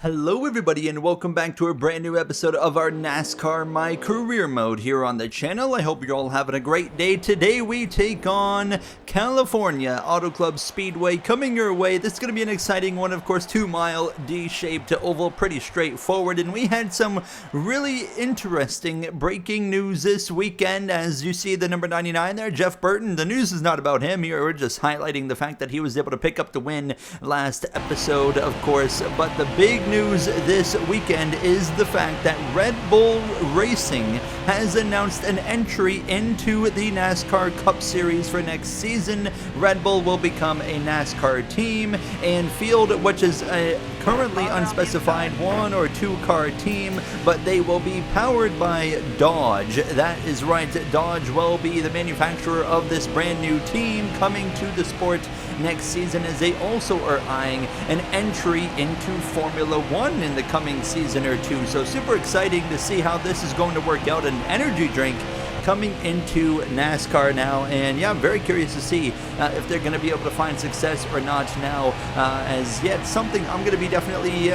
Hello everybody and welcome back to a brand new episode of our NASCAR My Career mode here on the channel. I hope you're all having a great day. Today we take on California Auto Club Speedway coming your way. This is going to be an exciting one, of course, 2-mile D-shaped oval, pretty straightforward. And we had some really interesting breaking news this weekend. As you see the number 99 there, Jeff Burton. The news is not about him here. We're just highlighting the fact that he was able to pick up the win last episode, of course. But the big news this weekend is the fact that Red Bull Racing has announced an entry into the NASCAR Cup Series for next season. Red Bull will become a NASCAR team and field, which is a currently unspecified 1 or 2 car team, but they will be powered by Dodge. That is right, Dodge will be the manufacturer of this brand new team coming to the sport next season, as they also are eyeing an entry into Formula 1 in the coming season or two. So super exciting to see how this is going to work out. An energy drink coming into NASCAR now, and yeah, I'm very curious to see if they're going to be able to find success or not now, as yet something I'm going to be definitely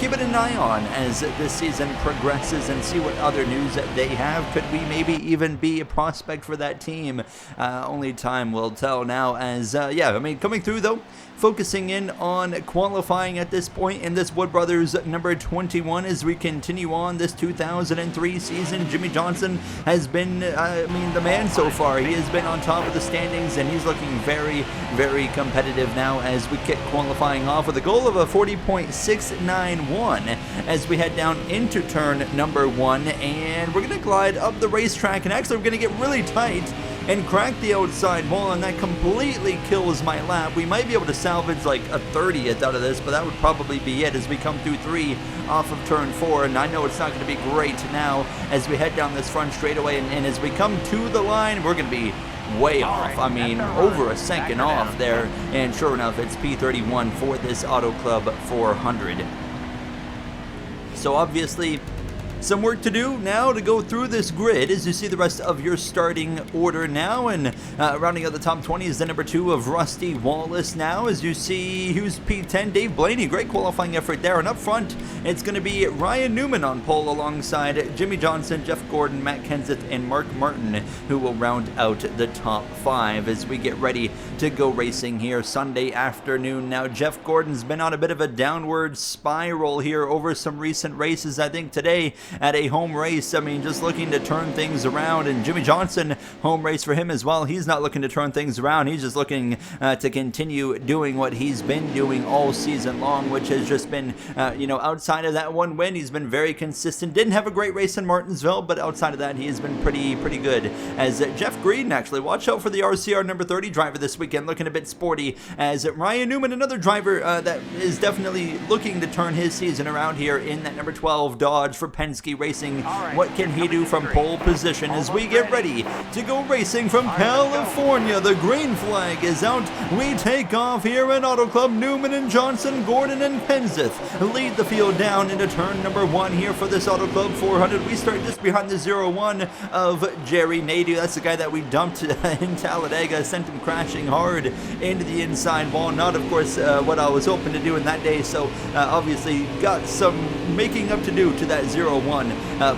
keeping an eye on as this season progresses and see what other news that they have. Could we maybe even be a prospect for that team? Only time will tell now, as yeah, I mean, coming through though, focusing in on qualifying at this point in this Wood Brothers number 21 as we continue on this 2003 season. Jimmie Johnson has been, the man so far. He has been on top of the standings, and he's looking very, very competitive now as we kick qualifying off with a goal of a 40.691 as we head down into turn number 1, and we're going to glide up the racetrack, and actually we're going to get really tight and crack the outside wall, and that completely kills my lap. We might be able to salvage like a 30th out of this, but that would probably be it as we come through 3 off of turn 4, and I know it's not going to be great now as we head down this front straightaway, and as we come to the line, we're going to be way off. I mean, over a second off there, and sure enough, it's P31 for this Auto Club 400. So obviously, some work to do now to go through this grid as you see the rest of your starting order now, and rounding out the top 20 is the number 2 of Rusty Wallace now, as you see who's P10, Dave Blaney. Great qualifying effort there, and up front it's going to be Ryan Newman on pole alongside Jimmie Johnson, Jeff Gordon, Matt Kenseth, and Mark Martin, who will round out the top 5 as we get ready to go racing here Sunday afternoon. Now, Jeff Gordon's been on a bit of a downward spiral here over some recent races. I think today at a home race, I mean, just looking to turn things around, and Jimmie Johnson, home race for him as well. He's not looking to turn things around. He's just looking to continue doing what he's been doing all season long, which has just been, outside of that one win, he's been very consistent. Didn't have a great race in Martinsville, but outside of that, he has been pretty good. As Jeff Green, actually, watch out for the RCR number 30 driver this weekend, looking a bit sporty, as Ryan Newman, another driver that is definitely looking to turn his season around here in that number 12 Dodge for Penske Racing. What can he do from pole position as we get ready to go racing from California? The green flag is out. We take off here in Auto Club. Newman and Johnson, Gordon and Kenseth lead the field down into turn number 1 here for this Auto Club 400. We start just behind the 0-1 of Jerry Nadeau. That's the guy that we dumped in Talladega, sent him crashing hard into the inside wall. Not, of course, what I was hoping to do in that day, so obviously got some making up to do to that 0-1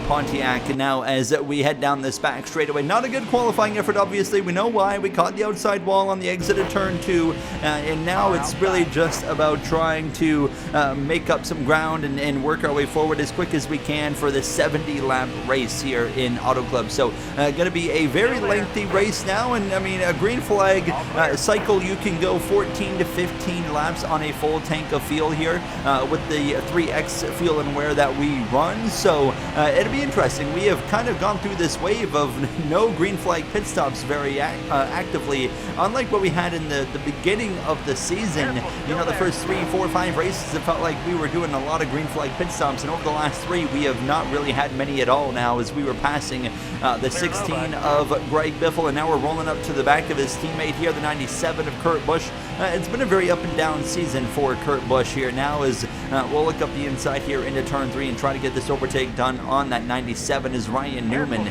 Pontiac now as we head down this back straightaway. Not a good qualifying effort, obviously. We know why. We caught the outside wall on the exit of turn 2, and now it's really just about trying to make up some ground and work our way forward as quick as we can for the 70-lap race here in Auto Club. So going to be a very lengthy race now, and I mean, a green flag cycle, you can go 14 to 15 laps on a full tank of fuel here with the 3X fuel and wear that we run. So it'll be interesting. We have kind of gone through this wave of no green flag pit stops very actively, unlike what we had in the beginning of the season. You know, the first 3, 4, 5 races, it felt like we were doing a lot of green flag pit stops, and over the last 3, we have not really had many at all now, as we were passing the 16 of Greg Biffle, and now we're rolling up to the back of his teammate here, the 97 of Kurt Busch. It's been a very up and down season for Kurt Busch here now, as we'll look up the inside here into turn 3 and try to get this overtake done on that 97 as Ryan Newman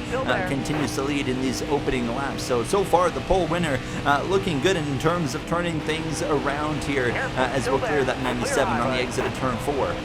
continues to lead in these opening laps. So far the pole winner looking good in terms of turning things around here as we'll clear that 97 on the exit of turn 4.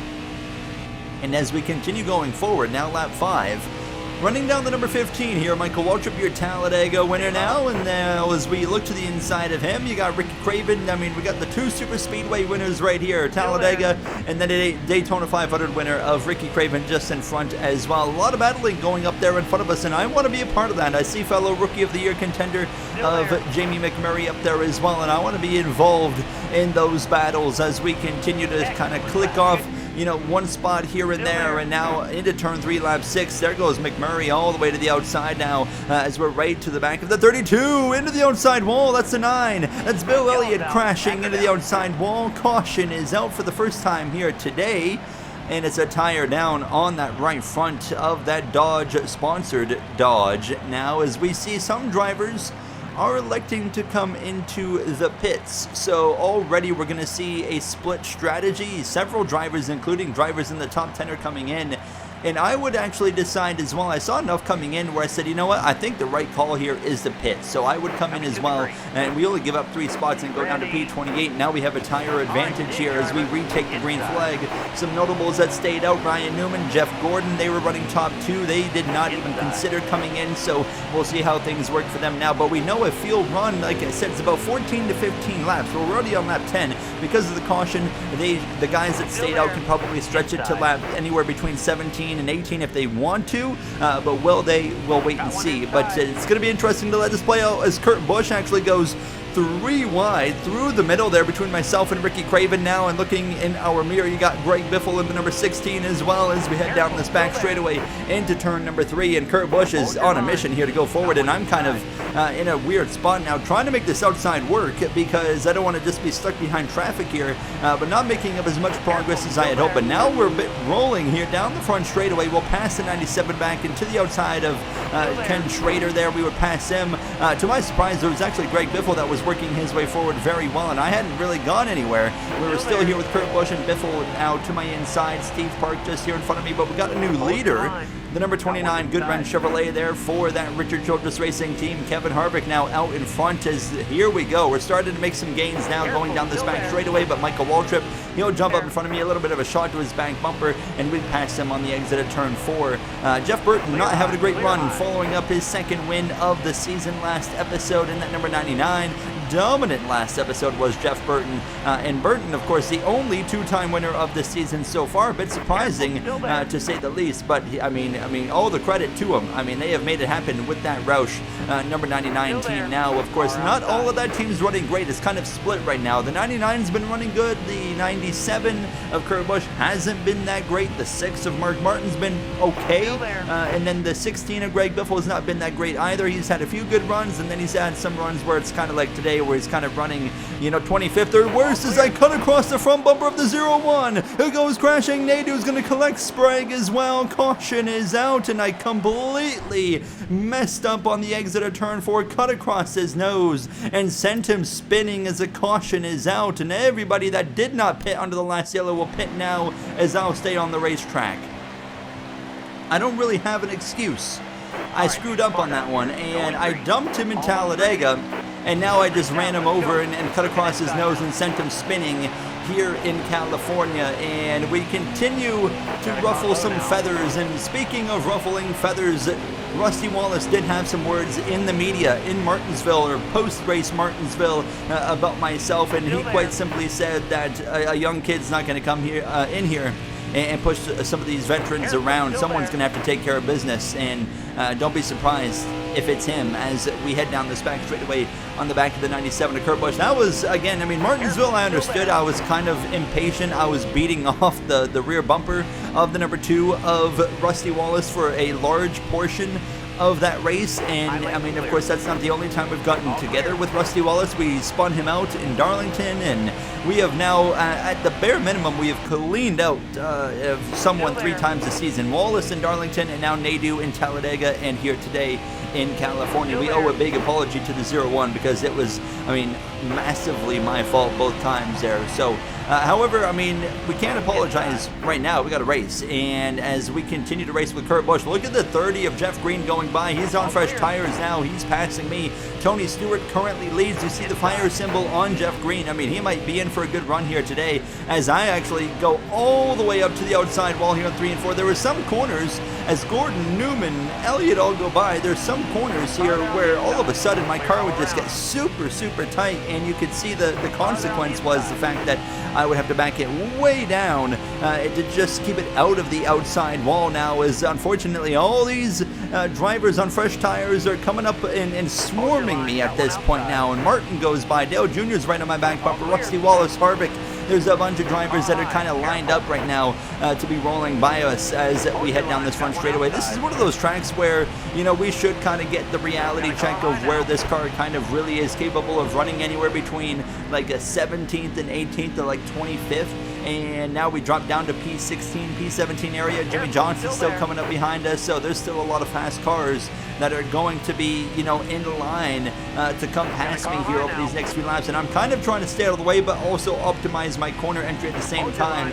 And as we continue going forward, now lap 5, running down the number 15 here, Michael Waltrip, your Talladega winner now. And now as we look to the inside of him, you got Ricky Craven. I mean, we got the 2 Super Speedway winners right here, Talladega, and then a Daytona 500 winner of Ricky Craven just in front as well. A lot of battling going up there in front of us, and I want to be a part of that. I see fellow Rookie of the Year contender of Jamie McMurray up there as well, and I want to be involved in those battles as we continue to kind of click off, you know, one spot here and there. And now into turn 3, lap 6, there goes McMurray all the way to the outside now, as we're right to the back of the 32, into the outside wall. That's a 9. That's Bill Elliott crashing into the outside wall. Caution is out for the first time here today, and it's a tire down on that right front of that Dodge, sponsored Dodge. Now as we see some drivers are electing to come into the pits. So already we're going to see a split strategy. Several drivers, including drivers in the top 10, are coming in. And I would actually decide as well. I saw enough coming in where I said, you know what, I think the right call here is the pit. So I would come in as well. And we only give up 3 spots and go down to P28. Now we have a tire advantage here as we retake the green flag. Some notables that stayed out, Ryan Newman, Jeff Gordon, they were running top 2. They did not even consider coming in. So we'll see how things work for them now. But we know a field run, like I said, it's about 14 to 15 laps. We're already on lap 10. Because of the caution, the guys that stayed out can probably stretch it to lap anywhere between 17 and 18 if they want to, but will they? We'll wait and see. But it's going to be interesting to let this play out as Kurt Busch actually goes 3 wide through the middle there between myself and Ricky Craven now. And looking in our mirror, you got Greg Biffle in the number 16 as well, as we head down this back straightaway into turn number 3. And Kurt Busch is on a mission here to go forward, and I'm kind of in a weird spot now trying to make this outside work, because I don't want to just be stuck behind traffic here, but not making up as much progress as I had hoped. But now we're a bit rolling here down the front straightaway. We'll pass the 97 back into the outside of Ken Schrader there. We would pass him. To my surprise, there was actually Greg Biffle that was working his way forward very well, and I hadn't really gone anywhere. We were still here with Kurt Busch and Biffle out to my inside. Steve Park just here in front of me, but we got a new leader. The number 29 Goodwren Chevrolet there for that Richard Childress Racing team. Kevin Harvick now out in front as here we go. We're starting to make some gains now going down this back straightaway, but Michael Waltrip, he'll jump up in front of me, a little bit of a shot to his back bumper, and we pass him on the exit at turn 4. Jeff Burton not having a great run, following up his 2nd win of the season last episode in that number 99. Dominant last episode was Jeff Burton, and Burton, of course, the only 2-time winner of the season so far. A bit surprising, to say the least, but I mean, all the credit to them. I mean, they have made it happen with that Roush number 99 team now. Of course, not all of that team's running great. It's kind of split right now. The 99's been running good. The 97 of Kurt Busch hasn't been that great. The 6 of Mark Martin's been okay, and then the 16 of Greg Biffle has not been that great either. He's had a few good runs, and then he's had some runs where it's kind of like today, where he's kind of running, you know, 25th or worse, as I cut across the front bumper of the 01. It goes crashing. Nadeau's going to collect Sprague as well. Caution is out, and I completely messed up on the exit of turn 4, cut across his nose and sent him spinning as a caution is out. And everybody that did not pit under the last yellow will pit now, as I'll stay on the racetrack. I don't really have an excuse. I screwed up on that one, and I dumped him in Talladega, and now I just ran him over and cut across his nose and sent him spinning here in California. And we continue to ruffle some feathers. And speaking of ruffling feathers, Rusty Wallace did have some words in the media in Martinsville, or post-race Martinsville, about myself, and he quite simply said that a young kid's not going to come here in here and push some of these veterans around. Someone's going to have to take care of business, and don't be surprised if it's him, as we head down this back straightaway on the back of the 97 to Kurt Busch. That was, again, I mean, Martinsville, I understood. I was kind of impatient. I was beating off the rear bumper of the number 2 of Rusty Wallace for a large portion of that race. And I mean, of course, that's not the only time we've gotten together with Rusty Wallace. We spun him out in Darlington, and we have now, at the bare minimum, we have cleaned out someone 3 times this season. Wallace in Darlington, and now Nadeau in Talladega, and here today in California. We owe a big apology to the 01, because it was, I mean, massively my fault both times there. So however, I mean, we can't apologize right now. We got to race. And as we continue to race with Kurt Busch, look at the 30 of Jeff Green going by. He's on fresh tires now. He's passing me Tony Stewart currently leads. You see the fire symbol on Jeff Green. I mean, he might be in for a good run here today, as I actually go all the way up to the outside wall here on 3 and 4. There were some corners, as Gordon, Newman, Elliott all go by, there's some corners here where all of a sudden my car would just get super, super tight, and you could see the consequence was the fact that I would have to back it way down to just keep it out of the outside wall now, as unfortunately all these drivers on fresh tires are coming up and swarming me at this point now, and Martin goes by, Dale Jr.'s right on my back bumper, Rusty Wallace, Harvick. There's a bunch of drivers that are kind of lined up right now to be rolling by us as we head down this front straightaway. This is one of those tracks where, you know, we should kind of get the reality check of where this car kind of really is capable of running anywhere between like a 17th and 18th to like 25th. And now we drop down to P16, P17 area. Jimmy Johnson's still coming up behind us, so there's still a lot of fast cars that are going to be, you know, in line to come past me here over these next few laps. And I'm kind of trying to stay out of the way, but also optimize my corner entry at the same time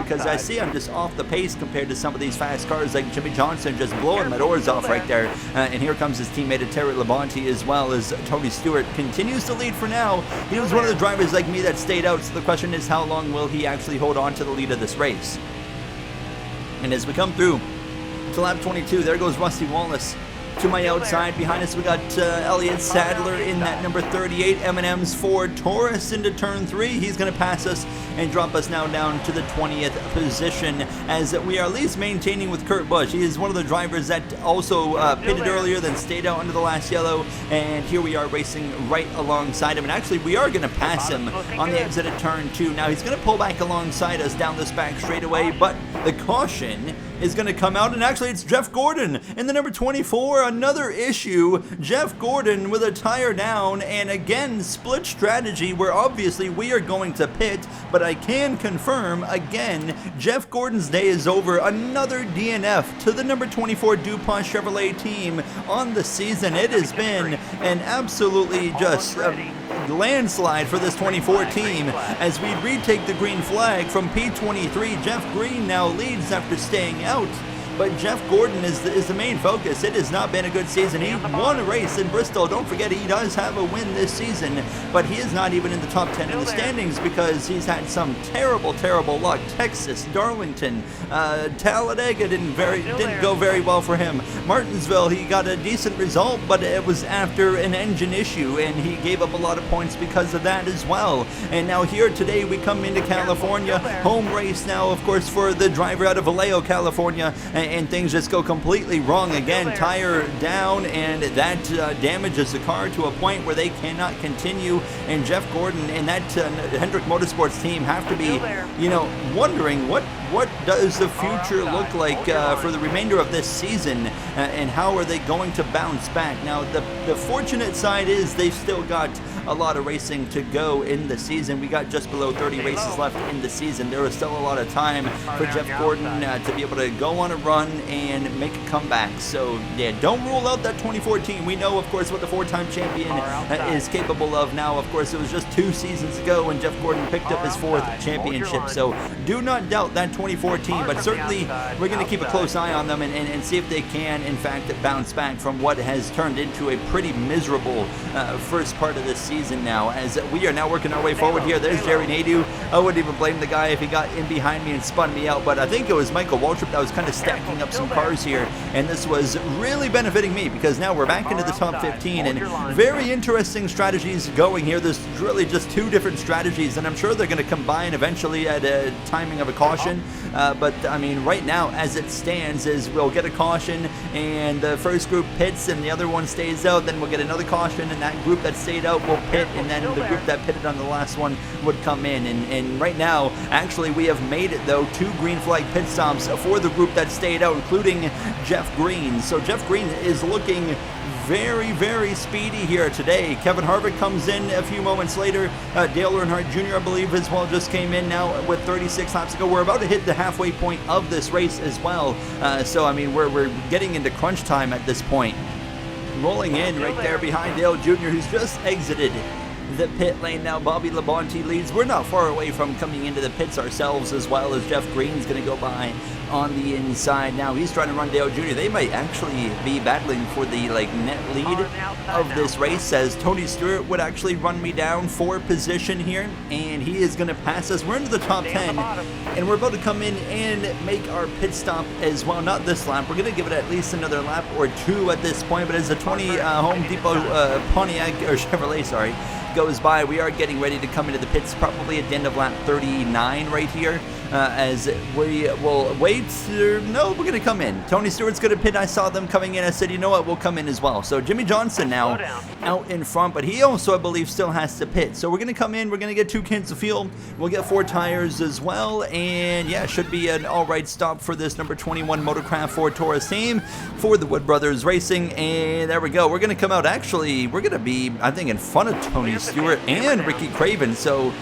because I see I'm just off the pace compared to some of these fast cars like Jimmy Johnson just blowing my doors off right there. And here comes his teammate Terry Labonte, as well as Tony Stewart continues to lead for now. He was one of the drivers like me that stayed out, so the question is how long will he actually hold on to the lead of this race. And as we come through to lap 22, there goes Rusty Wallace to my outside. Behind us we got Elliott Sadler in that number 38 M&M's Ford Taurus into turn 3. He's going to pass us and drop us now down to the 20th position, as we are at least maintaining with Kurt Busch. He is one of the drivers that also pitted earlier, then stayed out under the last yellow, and here we are racing right alongside him. And actually we are going to pass him on the exit at turn 2. Now he's going to pull back alongside us down this back straightaway, but the caution is going to come out, and actually it's Jeff Gordon in the number 24. Another issue, Jeff Gordon with a tire down, and again split strategy where obviously we are going to pit, but I can confirm again Jeff Gordon's day is over. Another DNF to the number 24 DuPont Chevrolet team on the season. It has been an absolutely just landslide for this 24 team as we retake the green flag from P23. Jeff Green now leads after staying out, but Jeff Gordon is the main focus. It has not been a good season. He won a race in Bristol. Don't forget, he does have a win this season, but he is not even in the top 10 in the standings because he's had some terrible, terrible luck. Texas, Darlington, Talladega didn't go very well for him. Martinsville, he got a decent result, but it was after an engine issue, and he gave up a lot of points because of that as well. And now here today we come into California, home race now, of course, for the driver out of Vallejo, California, and things just go completely wrong again. Tire down, and that damages the car to a point where they cannot continue, and Jeff Gordon and that Hendrick Motorsports team have to be, you know, wondering what does the future look like for the remainder of this season, and how are they going to bounce back. Now the fortunate side is they've still got a lot of racing to go in the season. We got just below 30 races left in the season. There is still a lot of time for Jeff Gordon to be able to go on a run and make a comeback. So yeah, don't rule out that 2014. We know, of course, what the four-time champion is capable of now. Of course, it was just 2 seasons ago when Jeff Gordon picked up his 4th championship. So do not doubt that 2014, but certainly we're going to keep a close eye on them and see if they can, in fact, bounce back from what has turned into a pretty miserable first part of this season now, as we are now working our way forward here. There's Jerry Nadeau. I wouldn't even blame the guy if he got in behind me and spun me out, but I think it was Michael Waltrip that was kind of stacking up some cars here, and this was really benefiting me because now we're back into the top 15, and very interesting strategies going here. There's really just 2 different strategies, and I'm sure they're going to combine eventually at a timing of a caution, but I mean right now as it stands is we'll get a caution and the first group pits and the other one stays out, then we'll get another caution and that group that stayed out will pit, and then the group that pitted on the last one would come in, and right now actually we have made it though 2 green flag pit stops for the group that stayed out, including Jeff Green. So Jeff Green is looking very, very speedy here today. Kevin Harvick comes in a few moments later. Dale Earnhardt Jr., I believe, as well, just came in now with 36 laps to go. We're about to hit the halfway point of this race as well. So, I mean, we're getting into crunch time at this point. Rolling in right there behind Dale Jr., who's just exited the pit lane now. Bobby Labonte leads. We're not far away from coming into the pits ourselves, as well as Jeff Green's going to go by on the inside. Now he's trying to run Dale Jr. They might actually be battling for the net lead of this race, as Tony Stewart would actually run me down for position here, and he is going to pass us. We're into the top 10, and we're about to come in and make our pit stop as well. Not this lap. We're going to give it at least another lap or two at this point, but as the 20 Home Depot Pontiac, or Chevrolet, sorry, goes by, we are getting ready to come into the pits probably at the end of lap 39 right here, as we will wait. No, we're going to come in. Tony Stewart's going to pit. I saw them coming in. I said, you know what, we'll come in as well. So Jimmy Johnson now out in front, but he also, I believe, still has to pit. So we're going to come in. We're going to get 2 cans of fuel. We'll get 4 tires as well, and yeah, should be an all right stop for this number 21 Motorcraft Ford Taurus team for the Wood Brothers Racing. And there we go. We're going to come out. Actually, we're going to be, I think, in front of Tony Stewart and Ricky Craven. So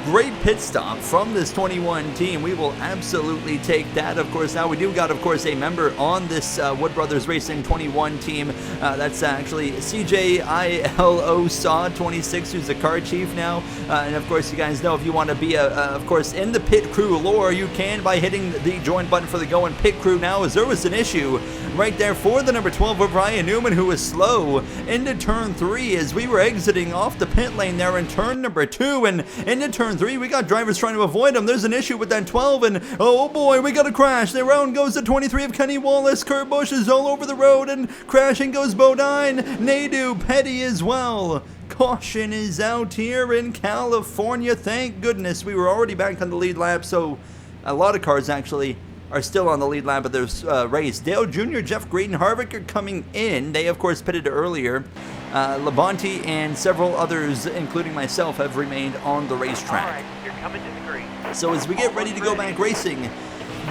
great pit stop from this 21 team. We will absolutely take that. Of course, now we do got, of course, a member on this Wood Brothers Racing 21 team. That's actually CJILO Saw 26, who's the car chief now. And of course, you guys know if you want to be, of course, in the pit crew lore, you can by hitting the join button for the Go and Pit Crew now, as there was an issue right there for the number 12 of Ryan Newman, who was slow into turn 3 as we were exiting off the pit lane there in turn number 2, and into turn 3 we got drivers trying to avoid him. There's an issue with that 12, and oh boy, we got a crash. The round goes the 23 of Kenny Wallace. Kurt Busch is all over the road, and crashing goes Bodine. Nadu Petty as well. Caution is out here in California. Thank goodness. We were already back on the lead lap, so a lot of cars actually are still on the lead lap of this race. Dale Jr., Jeff Green, Harvick are coming in. They, of course, pitted earlier. Labonte and several others, including myself, have remained on the racetrack. All right, you're coming to the green. So as we get ready to go back racing,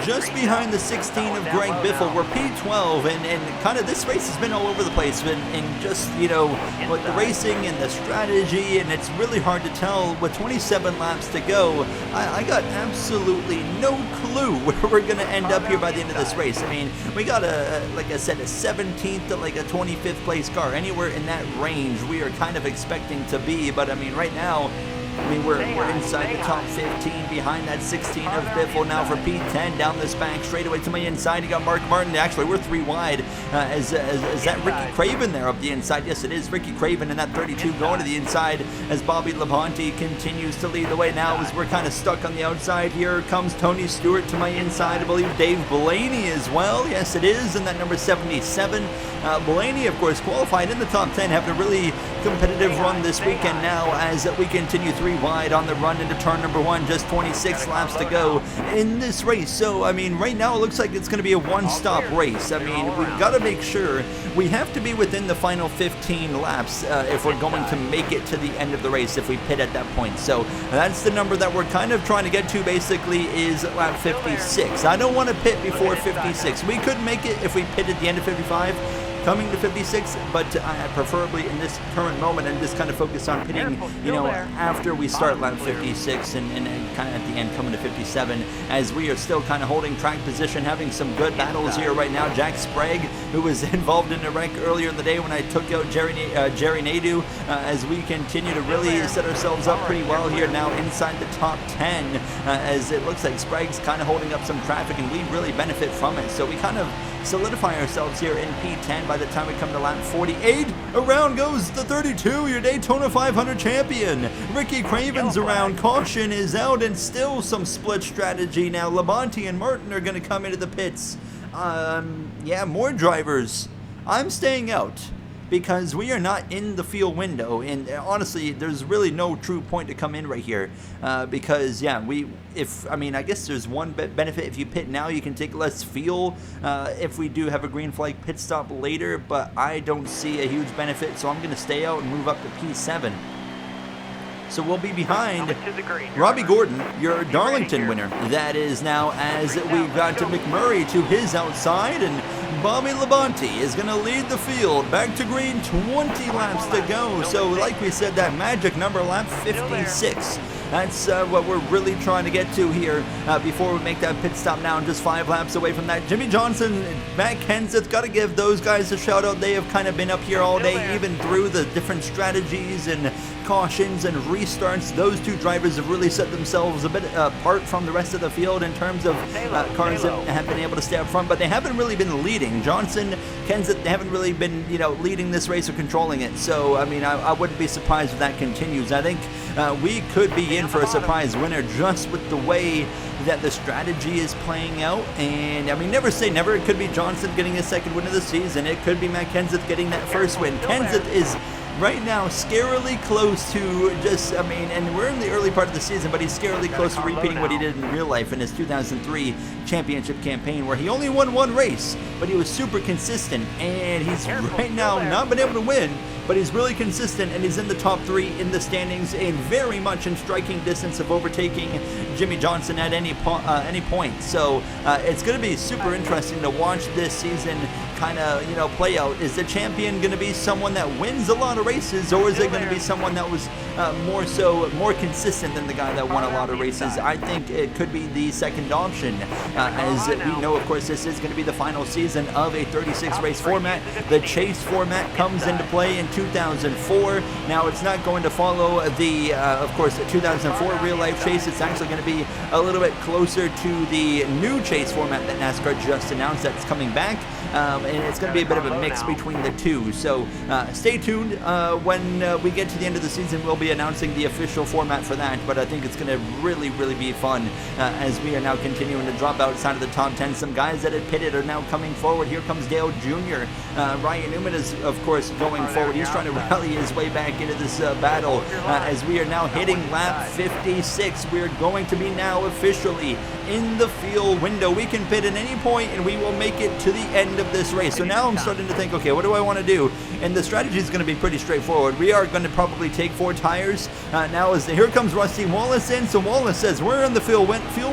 just behind the 16 of Greg Biffle, we're P12, and kind of this race has been all over the place, and just, you know, with the racing and the strategy, and it's really hard to tell. With 27 laps to go, I got absolutely no clue where we're going to end up here by the end of this race. I mean, we got like I said, a 17th to like a 25th place car. Anywhere in that range we are kind of expecting to be, but I mean, right now, I mean, we're inside the top 15 behind that 16 of Biffle now for P10 down this back straightaway to my inside. You got Mark Martin. Actually, we're 3 wide. Is that Ricky Craven there up the inside? Yes, it is Ricky Craven, and that 32 going to the inside as Bobby Labonte continues to lead the way now as we're kind of stuck on the outside. Here comes Tony Stewart to my inside. I believe Dave Blaney as well. Yes, it is, and that number 77. Blaney, of course, qualified in the top 10, having a really competitive run this weekend now as we continue 3 wide on the run into turn number 1. Just 26 laps to go in this race. So, I mean, right now it looks like it's going to be a one-stop race. I mean, we've got to make sure we have to be within the final 15 laps if we're going to make it to the end of the race if we pit at that point. So that's the number that we're kind of trying to get to, basically, is lap 56. I don't want to pit before 56. We could make it if we pit at the end of 55. Coming to 56, but preferably in this current moment, and just kind of focus on pitting, you know, after we start lap 56 and kind of at the end coming to 57, as we are still kind of holding track position, having some good battles here right now. Jack Sprague, who was involved in a wreck earlier in the day when I took out Jerry Nadeau, as we continue to really set ourselves up pretty well here now inside the top 10, as it looks like Sprague's kind of holding up some traffic, and we really benefit from it. So we kind of solidify ourselves here in P10 by the time we come to lap 48. Around goes the 32, your Daytona 500 champion. Ricky Craven's around. Caution is out, and still some split strategy now. Labonte and Martin are going to come into the pits. Yeah, more drivers. I'm staying out because we are not in the fuel window, and honestly, there's really no true point to come in right here, because yeah, I guess there's one benefit. If you pit now, you can take less fuel if we do have a green flag pit stop later, but I don't see a huge benefit, so I'm going to stay out and move up to P7. So we'll be behind Robbie Gordon, your Darlington winner. That is now, as we've got to McMurray to his outside, and Bobby Labonte is going to lead the field back to green, 20 laps to go. So like we said, that magic number, lap 56. That's what we're really trying to get to here before we make that pit stop now, and just 5 laps away from that. Jimmy Johnson, Matt Kenseth, got to give those guys a shout out. They have kind of been up here all day, even through the different strategies and cautions and restarts, those two drivers have really set themselves a bit apart from the rest of the field in terms of cars that have been able to stay up front, but they haven't really been leading. Johnson, Kenseth, they haven't really been, leading this race or controlling it. So, I mean, I wouldn't be surprised if that continues. I think we could be in for a surprise winner just with the way that the strategy is playing out. And I mean, never say never. It could be Johnson getting his second win of the season. It could be Matt Kenseth getting that first win. Kenseth is right now scarily close to just, I mean, and we're in the early part of the season, but he's scarily close to repeating what he did in real life in his 2003 championship campaign, where he only won one race, but he was super consistent, and he's right now not been able to win, but he's really consistent, and he's in the top 3 in the standings and very much in striking distance of overtaking Jimmy Johnson at any point. So it's going to be super interesting to watch this season kind of, play out. Is the champion going to be someone that wins a lot of races, or is it going to be someone that was more consistent than the guy that won a lot of races? I think it could be the second option, as we know, of course, this is going to be the final season of a 36 race format. The chase format comes into play in 2004. Now, it's not going to follow the, of course, the 2004 real life chase. It's actually going to be a little bit closer to the new chase format that NASCAR just announced that's coming back. And it's going to be a bit of a mix between the two. So stay tuned. When we get to the end of the season, we'll be announcing the official format for that. But I think it's going to really, really be fun as we are now continuing to drop outside of the top 10. Some guys that had pitted are now coming forward. Here comes Dale Jr. Ryan Newman is, of course, going forward. He's trying to rally his way back into this battle as we are now hitting lap 56. We're going to be now officially in the fuel window. We can pit at any point, and we will make it to the end of this race. So now I'm starting to think, okay, what do I want to do? And the strategy is going to be pretty straightforward. We are going to probably take 4 tires. Now, here comes Rusty Wallace in. So Wallace says, we're in the fuel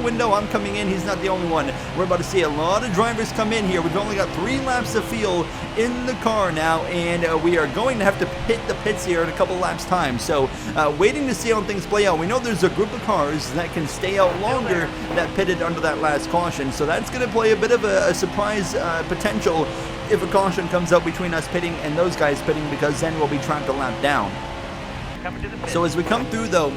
window. I'm coming in. He's not the only one. We're about to see a lot of drivers come in here. We've only got 3 laps of fuel in the car now, and we are going to have to hit the pits here in a couple laps time. So waiting to see how things play out. We know there's a group of cars that can stay out longer that pitted under that last caution. So that's going to play a bit of a surprise potential if a caution comes out between us pitting and those guys pitting, because then we'll be trapped a lap down. So as we come through, though,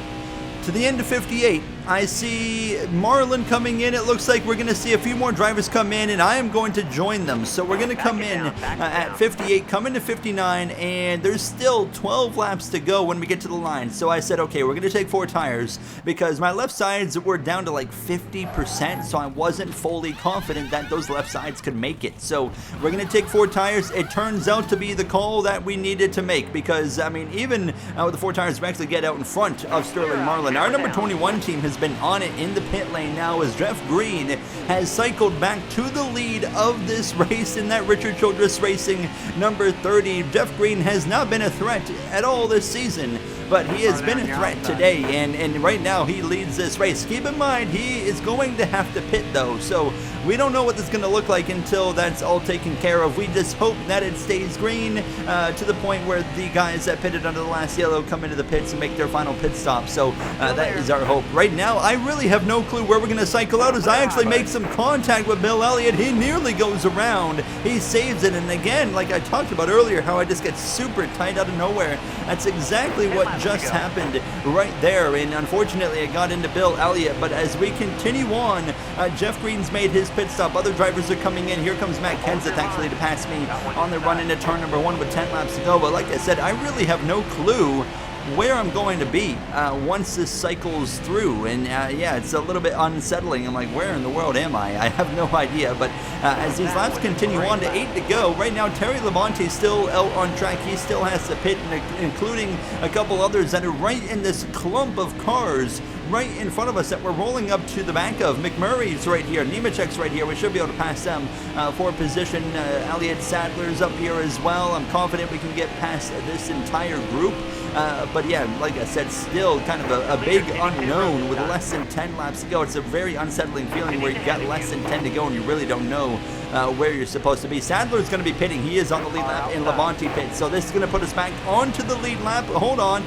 to the end of 58, I see Marlin coming in. It looks like we're going to see a few more drivers come in, and I am going to join them. So we're going to come in at 58, come into 59, and there's still 12 laps to go when we get to the line. So I said, okay, we're going to take 4 tires because my left sides were down to like 50%, so I wasn't fully confident that those left sides could make it. So we're going to take 4 tires. It turns out to be the call that we needed to make because, I mean, even with the 4 tires, we actually get out in front of Sterling Marlin. Our number 21 team has been on it in the pit lane now as Jeff Green has cycled back to the lead of this race in that Richard Childress Racing number 30. Jeff Green has not been a threat at all this season, but he has been a threat today, and right now he leads this race. Keep in mind, he is going to have to pit though, so we don't know what this is going to look like until that's all taken care of. We just hope that it stays green to the point where the guys that pitted under the last yellow come into the pits and make their final pit stop. So that is our hope. Right now, I really have no clue where we're going to cycle out as I actually make some contact with Bill Elliott. He nearly goes around. He saves it, and again, like I talked about earlier, how I just get super tight out of nowhere. That's exactly what just happened right there, and unfortunately it got into Bill Elliott. But as we continue on, Jeff Green's made his pit stop. Other drivers are coming in. Here comes Matt Kenseth actually to pass me on the run into turn number 1 with 10 laps to go. But like I said, I really have no clue where I'm going to be once this cycles through, and yeah, it's a little bit unsettling. I'm like, where in the world am I? I have no idea. But as these laps continue on to 8 to go, right now Terry Labonte is still out on track. He still has to pit, including a couple others that are right in this clump of cars right in front of us that we're rolling up to the back of. McMurray's right here, Nemechek's right here. We should be able to pass them for position. Elliott Sadler's up here as well. I'm confident we can get past this entire group. But yeah, like I said, still kind of a big unknown with less than 10 laps to go. It's a very unsettling feeling where you've got less than 10 to go and you really don't know where you're supposed to be. Sadler's going to be pitting. He is on the lead lap, and Labonte pits. So this is going to put us back onto the lead lap. Hold on,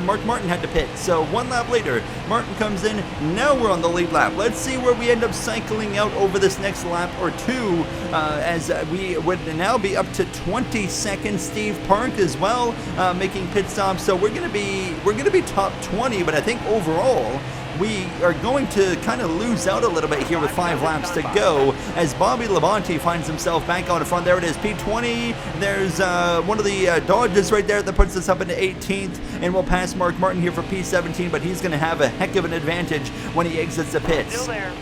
Mark Martin had to pit. So 1 lap later, Martin comes in. Now we're on the lead lap. Let's see where we end up cycling out over this next lap or two, as we would now be up to 20 seconds. Steve Park as well, making pit stops. So we're gonna be top 20, but I think overall we are going to kind of lose out a little bit here with 5 laps to go, as Bobby Labonte finds himself back out in front. There it is, P20. There's one of the Dodges right there that puts us up into 18th, and we'll pass Mark Martin here for P17, but he's going to have a heck of an advantage when he exits the pits. Still there.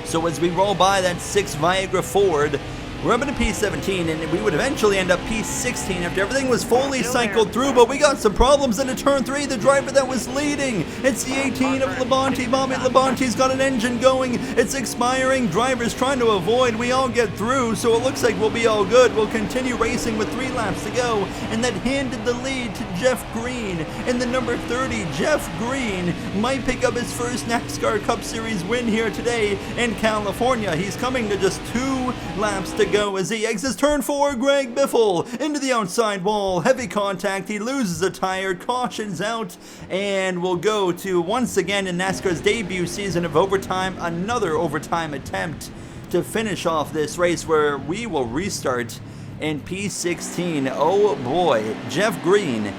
So as we roll by that 6 Viagra Ford, we're up into P17, and we would eventually end up P16 after everything was fully cycled through, but we got some problems into turn 3. The driver that was leading, it's the 18 of Labonte. Bobby Labonte's got an engine going. It's expiring. Drivers trying to avoid. We all get through, so it looks like we'll be all good. We'll continue racing with 3 laps to go, and that handed the lead to Jeff Green. And the number 30, Jeff Green, might pick up his first NASCAR Cup Series win here today in California. He's coming to just 2 laps to go as he exits turn 4. Greg Biffle into the outside wall. Heavy contact. He loses a tire. Cautions out. And we'll go to, once again in NASCAR's debut season of overtime, another overtime attempt to finish off this race, where we will restart in P16. Oh boy. Jeff Green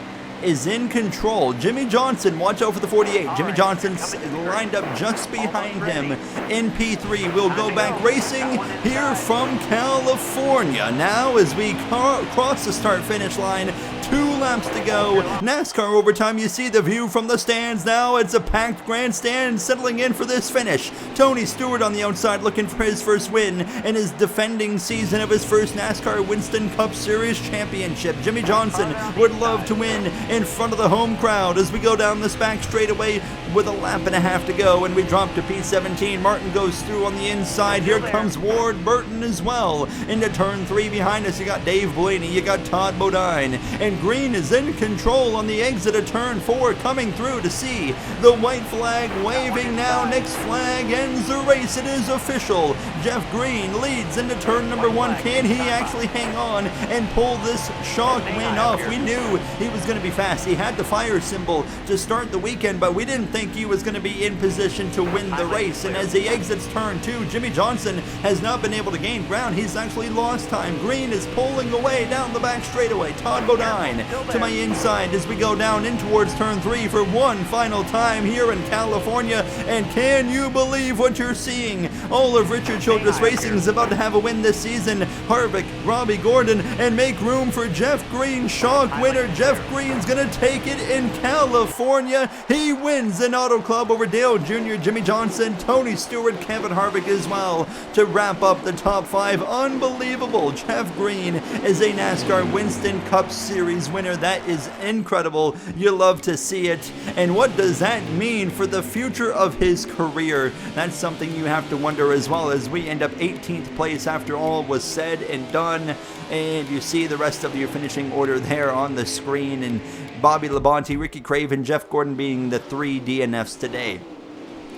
is in control. Jimmy Johnson, watch out for the 48. Jimmy Johnson's lined up just behind him in P3. We'll go back racing here from California. Now as we cross the start-finish line, 2 laps to go. NASCAR overtime. You see the view from the stands now. It's a packed grandstand settling in for this finish. Tony Stewart on the outside looking for his first win in his defending season of his first NASCAR Winston Cup Series championship. Jimmy Johnson would love to win in front of the home crowd as we go down this back straightaway with a lap and a half to go, and we drop to P17. Martin goes through on the inside. Here comes Ward Burton as well into turn 3. Behind us you got Dave Blaney, you got Todd Bodine, and Green is in control on the exit of turn 4, coming through to see the white flag waving now. Next flag ends the race. It is official. Jeff Green leads into turn number 1. Can he actually hang on and pull this shock win off? We knew he was going to be fast. He had the fire symbol to start the weekend, but we didn't think he was going to be in position to win the race. And as he exits turn 2, Jimmy Johnson has not been able to gain ground. He's actually lost time. Green is pulling away down the back straightaway. Todd Bodine to my inside as we go down in towards turn 3 for one final time here in California. And can you believe what you're seeing? All of Richard Childress Racing is about to have a win this season. Harvick, Robbie Gordon, and make room for Jeff Green, shock winner. Jeff Green's gonna take it in California. He wins an Auto Club over Dale Jr., Jimmy Johnson, Tony Stewart, Kevin Harvick as well to wrap up the top 5. Unbelievable. Jeff Green is a NASCAR Winston Cup Series winner. That is incredible. You love to see it. And what does that mean for the future of his career? That's something you have to wonder as well, as we end up 18th place after all was said and done. And you see the rest of your finishing order there on the screen, and Bobby Labonte, Ricky Craven, Jeff Gordon being the 3 DNFs today.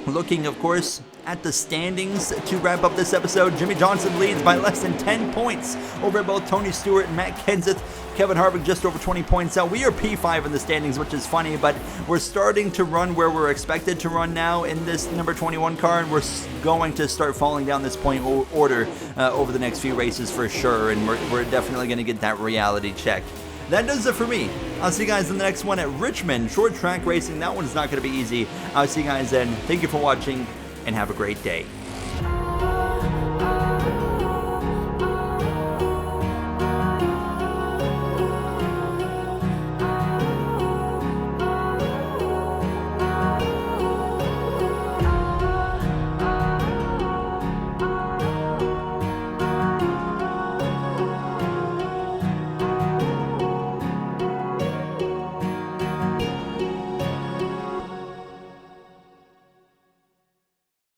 Looking, of course, at the standings to wrap up this episode, Jimmy Johnson leads by less than 10 points over both Tony Stewart and Matt Kenseth. Kevin Harvick just over 20 points out. We are P5 in the standings, which is funny, but we're starting to run where we're expected to run now in this number 21 car, and we're going to start falling down this point order over the next few races for sure, and we're definitely going to get that reality check. That does it for me. I'll see you guys in the next one at Richmond. Short track racing. That one's not going to be easy. I'll see you guys then. Thank you for watching, and have a great day.